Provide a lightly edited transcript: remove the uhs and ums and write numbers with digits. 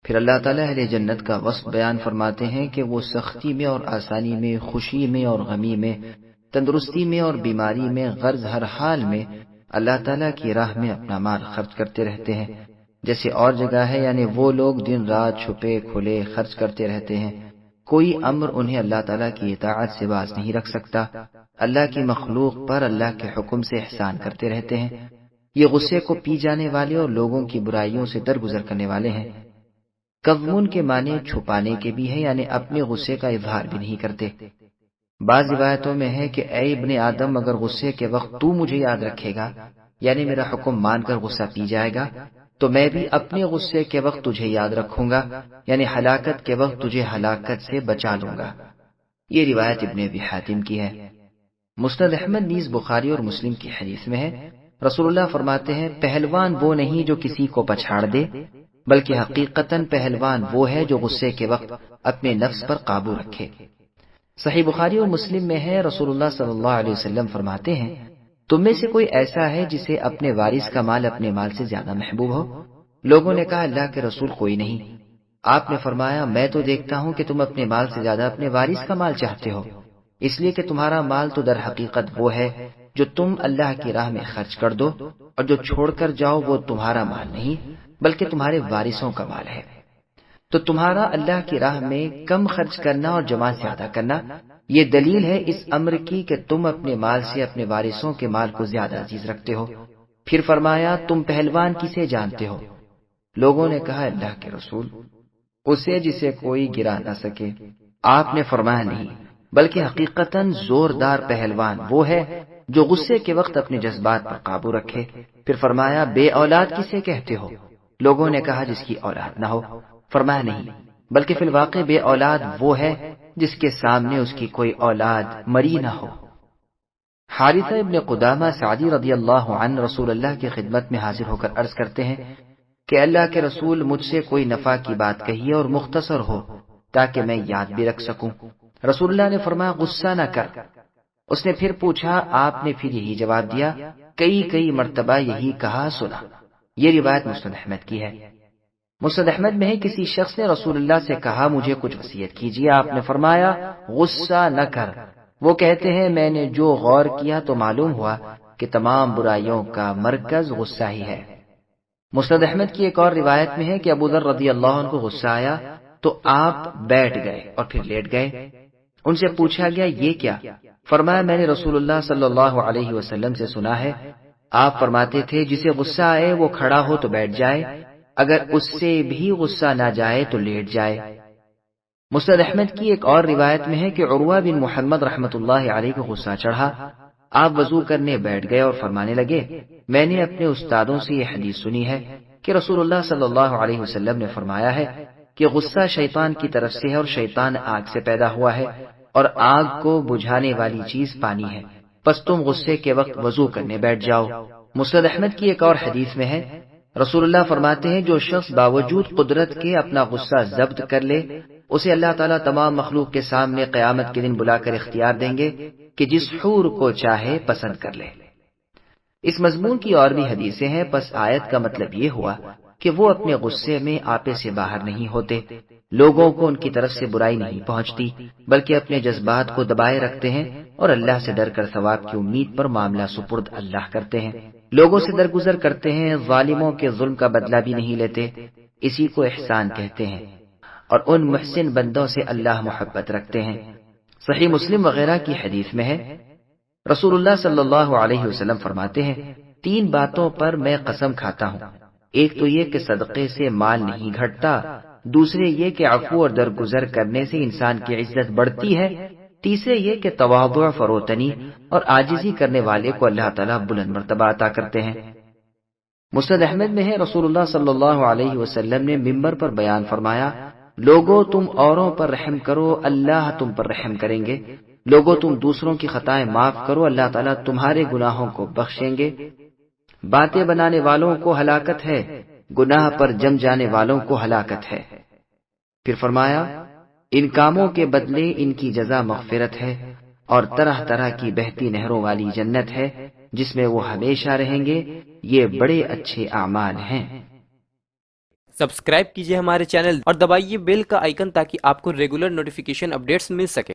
پھر اللہ تعالیٰ اہل جنت کا وصف بیان فرماتے ہیں کہ وہ سختی میں اور آسانی میں، خوشی میں اور غمی میں، تندرستی میں اور بیماری میں، غرض ہر حال میں اللہ تعالیٰ کی راہ میں اپنا مال خرچ کرتے رہتے ہیں۔ جیسے اور جگہ ہے، یعنی وہ لوگ دن رات چھپے کھلے خرچ کرتے رہتے ہیں، کوئی امر انہیں اللہ تعالیٰ کی اطاعت سے باز نہیں رکھ سکتا، اللہ کی مخلوق پر اللہ کے حکم سے احسان کرتے رہتے ہیں۔ یہ غصے کو پی جانے والے اور لوگوں کی برائیوں سے درگزر کرنے والے ہیں۔ کظمون کے معنی چھپانے کے بھی ہیں، یعنی اپنے غصے کا اظہار بھی نہیں کرتے۔ بعض روایتوں میں ہے کہ اے ابن آدم، اگر غصے کے وقت تو مجھے یاد رکھے گا، یعنی میرا حکم مان کر غصہ پی جائے گا، تو میں بھی اپنے غصے کے وقت تجھے یاد رکھوں گا، یعنی ہلاکت کے وقت تجھے ہلاکت سے بچا لوں گا۔ یہ روایت ابن ابی حاتم کی ہے۔ مسند احمد نیز بخاری اور مسلم کی حدیث میں ہے، رسول اللہ فرماتے ہیں، پہلوان وہ نہیں جو کسی کو پچھاڑ دے، بلکہ حقیقتاً پہلوان وہ ہے جو غصے کے وقت اپنے نفس پر قابو رکھے۔ صحیح بخاری اور مسلم میں ہے، رسول اللہ صلی اللہ علیہ وسلم فرماتے ہیں، تم میں سے کوئی ایسا ہے جسے اپنے وارث کا مال اپنے مال سے زیادہ محبوب ہو؟ لوگوں نے کہا، اللہ کے رسول کوئی نہیں۔ آپ نے فرمایا، میں تو دیکھتا ہوں کہ تم اپنے مال سے زیادہ اپنے وارث کا مال چاہتے ہو، اس لیے کہ تمہارا مال تو در حقیقت وہ ہے جو تم اللہ کی راہ میں خرچ کر دو، اور جو چھوڑ کر جاؤ وہ تمہارا مال نہیں بلکہ تمہارے وارثوں کا مال ہے۔ تو تمہارا اللہ کی راہ میں کم خرچ کرنا اور جمع زیادہ کرنا، یہ دلیل ہے اس امر کی کہ تم اپنے مال سے اپنے وارثوں کے مال کو زیادہ عزیز رکھتے ہو۔ پھر فرمایا، تم پہلوان کسے جانتے ہو؟ لوگوں نے کہا، اللہ کے رسول، اسے جسے کوئی گرا نہ سکے۔ آپ نے فرمایا، نہیں، بلکہ حقیقتاً زوردار پہلوان وہ ہے جو غصے کے وقت اپنے جذبات پر قابو رکھے۔ پھر فرمایا، بے اولاد کسے کہتے ہو؟ لوگوں نے کہا، جس کی اولاد نہ ہو۔ فرمایا، نہیں، بلکہ فی الواقع بے اولاد وہ ہے جس کے سامنے اس کی کوئی اولاد مری نہ ہو۔ حارثہ ابن قدامہ سعدی رضی اللہ عنہ رسول اللہ کی خدمت میں حاضر ہو کر عرض کرتے ہیں کہ اللہ کے رسول، مجھ سے کوئی نفع کی بات کہیے اور مختصر ہو تاکہ میں یاد بھی رکھ سکوں۔ رسول اللہ نے فرمایا، غصہ نہ کر۔ اس نے پھر پوچھا، آپ نے پھر یہی جواب دیا، کئی مرتبہ یہی کہا سنا۔ یہ روایت مسند احمد کی ہے۔ مسند احمد میں ہے، کسی شخص نے رسول اللہ سے کہا، مجھے کچھ وصیت کیجیے۔ آپ نے فرمایا، غصہ نہ کر۔ وہ کہتے ہیں، میں نے جو غور کیا تو معلوم ہوا کہ تمام برائیوں کا مرکز غصہ ہی ہے۔ مسند احمد کی ایک اور روایت میں ہے کہ ابو ذر رضی اللہ عنہ کو غصہ آیا تو آپ بیٹھ گئے اور پھر لیٹ گئے۔ ان سے پوچھا گیا، یہ کیا؟ فرمایا، میں نے رسول اللہ صلی اللہ علیہ وسلم سے سنا ہے، آپ فرماتے تھے، جسے غصہ آئے وہ کھڑا ہو تو بیٹھ جائے، اگر اس سے بھی غصہ نہ جائے تو لیٹ جائے۔ مسند احمد کی ایک اور روایت میں ہے کہ عروہ بن محمد رحمۃ اللہ علیہ کو غصہ چڑھا، آپ وضو کرنے بیٹھ گئے اور فرمانے لگے، میں نے اپنے استادوں سے یہ حدیث سنی ہے کہ رسول اللہ صلی اللہ علیہ وسلم نے فرمایا ہے کہ غصہ شیطان کی طرف سے ہے اور شیطان آگ سے پیدا ہوا ہے اور آگ کو بجھانے والی چیز پانی ہے، پس تم غصے کے وقت وضو کرنے بیٹھ جاؤ۔ مسند احمد کی ایک اور حدیث میں ہے، رسول اللہ فرماتے ہیں، جو شخص باوجود قدرت کے اپنا غصہ ضبط کر لے، اسے اللہ تعالیٰ تمام مخلوق کے سامنے قیامت کے دن بلا کر اختیار دیں گے کہ جس حور کو چاہے پسند کر لے۔ اس مضمون کی اور بھی حدیثیں ہیں، پس آیت کا مطلب یہ ہوا کہ وہ اپنے غصے میں آپے سے باہر نہیں ہوتے، لوگوں کو ان کی طرف سے برائی نہیں پہنچتی، بلکہ اپنے جذبات کو دبائے رکھتے ہیں اور اللہ سے ڈر کر ثواب کی امید پر معاملہ سپرد اللہ کرتے ہیں، لوگوں سے درگزر کرتے ہیں، ظالموں کے ظلم کا بدلہ بھی نہیں لیتے، اسی کو احسان کہتے ہیں، اور ان محسن بندوں سے اللہ محبت رکھتے ہیں۔ صحیح مسلم وغیرہ کی حدیث میں ہے، رسول اللہ صلی اللہ علیہ وسلم فرماتے ہیں، 3 باتوں پر میں قسم کھاتا ہوں، ایک تو یہ کہ صدقے سے مال نہیں گھٹتا، دوسرے یہ کہ عفو اور درگزر کرنے سے انسان کی عزت بڑھتی ہے، تیسرے یہ کہ تواضع، فروتنی اور عاجزی کرنے والے کو اللہ تعالیٰ بلند مرتبہ عطا کرتے ہیں۔ مسند احمد میں ہے، رسول اللہ صلی اللہ علیہ وسلم نے ممبر پر بیان فرمایا، لوگوں تم اوروں پر رحم کرو، اللہ تم پر رحم کریں گے، لوگوں تم دوسروں کی خطائیں معاف کرو، اللہ تعالیٰ تمہارے گناہوں کو بخشیں گے، باتیں بنانے والوں کو ہلاکت ہے، گناہ پر جم جانے والوں کو ہلاکت ہے۔ پھر فرمایا، ان کاموں کے بدلے ان کی جزا مغفرت ہے اور طرح طرح کی بہتی نہروں والی جنت ہے جس میں وہ ہمیشہ رہیں گے، یہ بڑے اچھے اعمال ہیں۔ سبسکرائب کیجئے ہمارے چینل اور دبائیے بیل کا آئیکن تاکہ آپ کو ریگولر نوٹیفیکیشن اپڈیٹس مل سکے۔